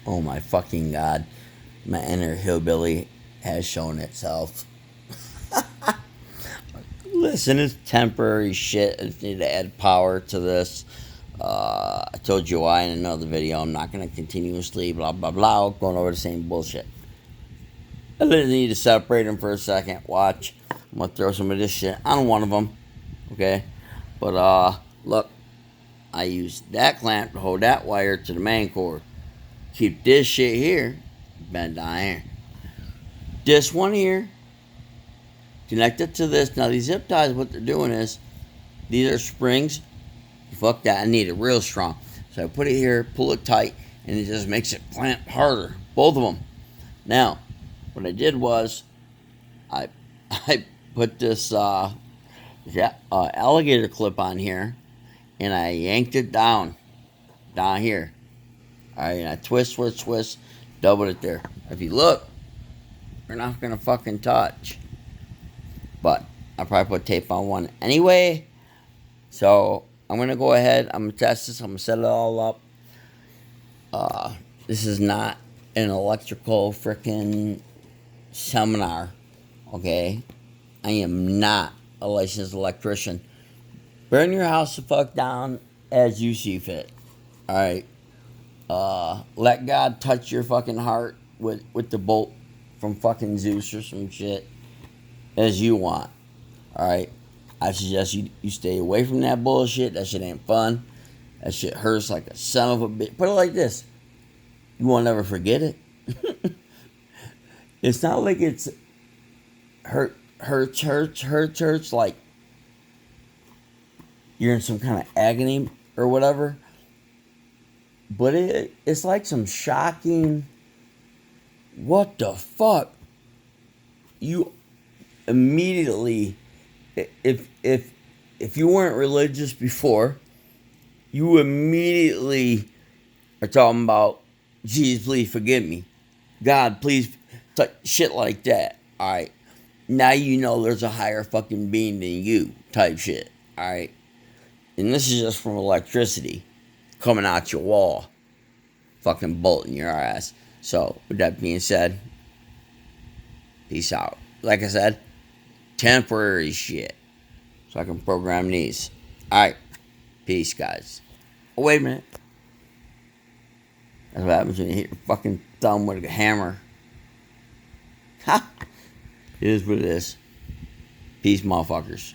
Oh my fucking god. My inner hillbilly has shown itself. Listen, it's temporary shit. I just need to add power to this. I told you why in another video. I'm not going to continuously blah blah blah going over the same bullshit. I literally need to separate them for a second. Watch. I'm going to throw some of this shit on one of them. Okay? But, look. I use that clamp to hold that wire to the main cord. Keep this shit here bent down here. This one here connected to this. Now these zip ties, what they're doing is these are springs. Fuck that, I need it real strong. So I put it here, pull it tight, and it just makes it clamp harder. Both of them. Now, what I did was I put this alligator clip on here, and I yanked it down here. All right, and I twist, doubled it there. If you look, they're not gonna fucking touch. But I'll probably put tape on one anyway. So I'm gonna go ahead. I'm gonna test this. I'm gonna set it all up. This is not an electrical freaking seminar. Okay, I am not a licensed electrician. Burn your house the fuck down as you see fit. All right. Let God touch your fucking heart with the bolt from fucking Zeus or some shit as you want. Alright? I suggest you stay away from that bullshit. That shit ain't fun. That shit hurts like a son of a bitch. Put it like this. You won't ever forget it. It's not like it's hurts like you're in some kind of agony or whatever. But it's like some shocking, what the fuck? You immediately, if you weren't religious before, you immediately are talking about, Jesus, please forgive me. God, please, shit like that. All right. Now you know there's a higher fucking being than you type shit. All right. And this is just from electricity coming out your wall, fucking bolting your ass. So, with that being said, peace out. Like I said, temporary shit. So I can program these. Alright, peace, guys. Oh, wait a minute. That's what happens when you hit your fucking thumb with a hammer. Ha! It is what it is. Peace, motherfuckers.